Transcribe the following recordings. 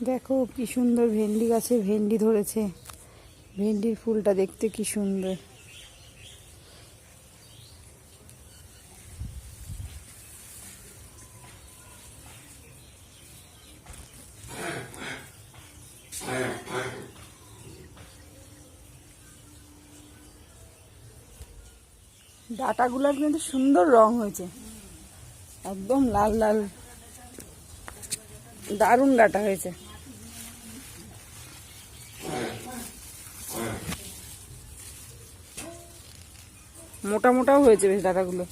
দেখো কি সুন্দর ভেন্ডি গাছে ভেন্ডি ধরেছে। ভেন্ডির ফুলটা দেখতে কি সুন্দর। ডাটাগুলোর কিন্তু সুন্দর রং হয়েছে, একদম লাল লাল, দারুণ ডাটা হয়েছে। মোটা মোটাও হয়েছে বেশ ডাটাগুলো।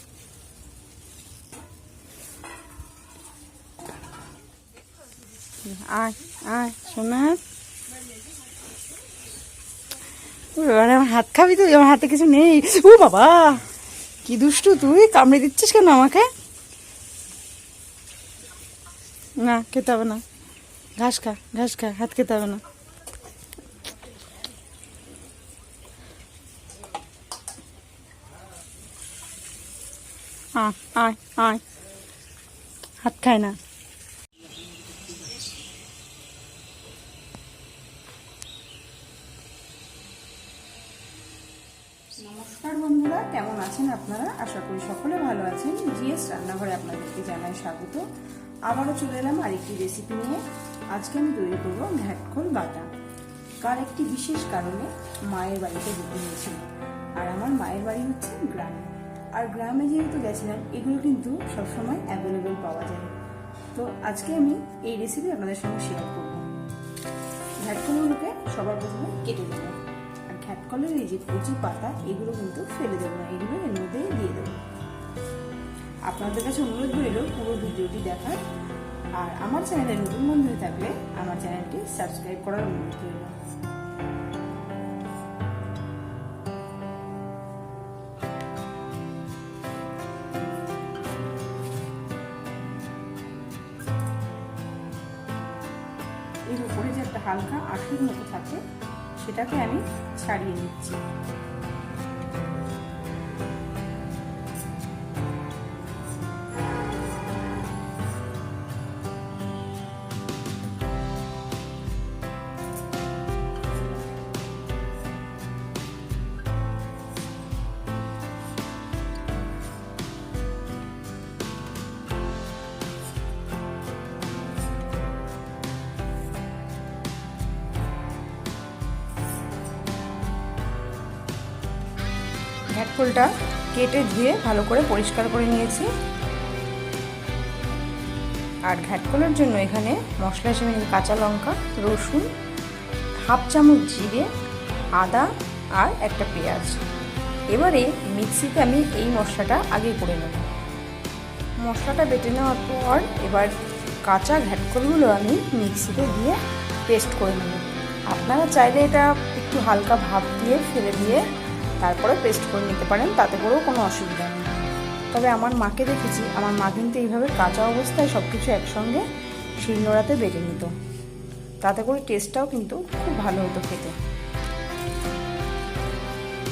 আয় আয় সোনা, এবারে আমার হাত খাবি তুই? আমার হাতে কিছু নেই। ও বাবা, কি দুষ্টু তুই, কামড়ে দিচ্ছিস কেন আমাকে? না, খেতে হবে না, ঘাস খা, ঘাস খা, হাত খেতে হবে না। আয় আয় আয়, হাত খায় না। নমস্কার বন্ধুরা, কেমন আছেন আপনারা? আশা করি সকলে ভালো আছেন। জিএস রান্নাঘরে আপনাদেরকে জানাই স্বাগত। আবারও চলে এলাম আরেকটি রেসিপি নিয়ে। আজকে আমি তৈরি করবো ঘ্যাটকল বাটা। কার একটি বিশেষ কারণে মায়ের বাড়িতে যেতে হয়েছিল, আর আমার মায়ের বাড়ি হচ্ছে গ্রামে। আর গ্রামে যেহেতু গেছিলাম, এগুলো কিন্তু সবসময় অ্যাভেলেবেল পাওয়া যায়। তো আজকে আমি এই রেসিপি আপনাদের সঙ্গে শেয়ার করবো। ঘ্যাটকলগুলোকে সবার প্রথমে কেটে দেবো। ঘ্যাটকলের এই যে কচি পাতা, এগুলো কিন্তু ফেলে দেবো না, এগুলো এর মধ্যে দিয়ে দেবো। আপনাদের কাছে অনুরোধ রইল পুরো ভিডিওটি দেখার। আর আমার চ্যানেলে নতুন বন্ধু হয়ে থাকলে আমার চ্যানেলটি সাবস্ক্রাইব করার অনুরোধ রইল। এর উপরে যে একটা হালকা আঁশুর মতো থাকে, সেটাকে আমি ছাড়িয়ে নিচ্ছি। ঘ্যাটকলটা কেটে ধুয়ে ভালো করে পরিষ্কার করে নিয়েছি। আর ঘ্যাটকলের জন্য এখানে মশলা হিসেবে কাঁচা লঙ্কা, রসুন, হাফ চামচ জিরে, আদা আর একটা পেঁয়াজ। এবারে মিক্সিতে আমি এই মশলাটা আগে করে নেব। মশলাটা বেটে নেওয়ার পর এবার কাঁচা ঘ্যাটকলগুলো আমি মিক্সিতে দিয়ে পেস্ট করে নেব। আপনারা চাইলে এটা একটু হালকা ভাপ দিয়ে ফেলে দিয়ে তারপরে পেস্ট করে নিতে পারেন, তাতে করেও কোনো অসুবিধা নেই। তবে আমার মাকে দেখেছি, আমার মা কিন্তু এইভাবে কাঁচা অবস্থায় সব কিছু একসঙ্গে শিলনোড়াতে বেটে নিত, তাতে করে টেস্টটাও কিন্তু খুব ভালো হতো খেতে।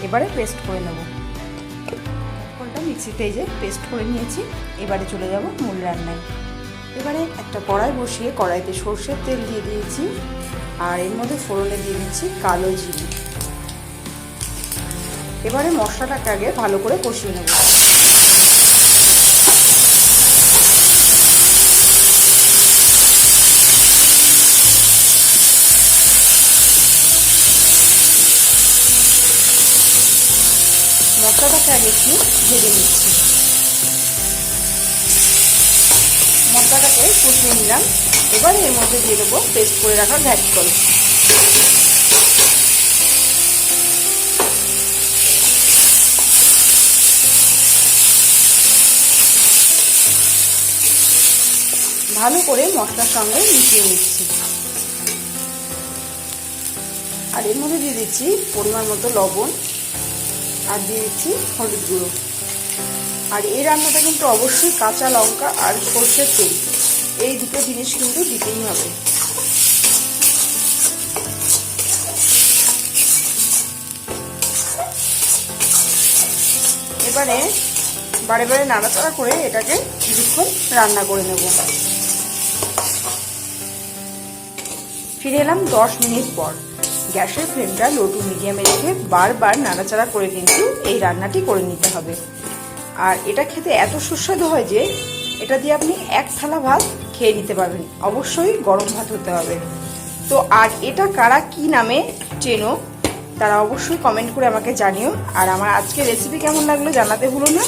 এবারে পেস্ট করে নেব। ঘ্যাটকলটা মিক্সিতে এই যে পেস্ট করে নিয়েছি। এবারে চলে যাব মূল রান্নায়। এবারে একটা কড়াই বসিয়ে কড়াইতে সর্ষের তেল দিয়ে দিয়েছি, আর এর মধ্যে ফোড়নে দিয়ে দিচ্ছি কালো জিরে। এবারে মশলাটাকে আগে ভালো করে কষিয়ে নেব। মশলাটাকে আগে একটু ভেজে নিচ্ছি। মশলাটাকে কষিয়ে নিলাম। এবারে এর মধ্যে দিয়ে দেবো পেস্ট করে রাখা ঘ্যাটকল। ভালো করে মশলার সঙ্গে মিশিয়ে নিচ্ছি। আর এর মধ্যে দিয়ে দিচ্ছি পরিমাণ মতো লবণ, আর দিয়ে দিচ্ছি হলুদ গুঁড়ো। আর এই রান্নাটা কিন্তু অবশ্যই কাঁচা লঙ্কা আর সর্ষের তেল, এই দুটো জিনিস কিন্তু দিতেই হবে। এবারে বারে বারে নাড়াচাড়া করে এটাকে কিছুক্ষণ রান্না করে নেব। ফিরে এলাম 10 মিনিট পর। গ্যাসের ফ্লেমটা লো টু মিডিয়ামে রেখে বারবার নাড়াচাড়া করে কিন্তু এই রান্নাটি করে নিতে হবে। আর এটা খেতে এত সুস্বাদু হয় যে এটা দিয়ে আপনি এক থালা ভাত খেয়ে নিতে পারবেন। অবশ্যই গরম ভাত হতে হবে। তো আর এটা কারা কি নামে চেনো তারা অবশ্যই কমেন্ট করে আমাকে জানিও। আর আমার আজকের রেসিপি কেমন লাগলো জানাতে ভুলো না।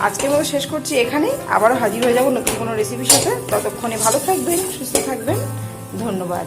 আজকের মতো শেষ করছি এখানেই, আবারও হাজির হয়ে যাবো নতুন কোনো রেসিপির সাথে। ততক্ষণে ভালো থাকবেন, সুস্থ থাকবেন, ধন্যবাদ।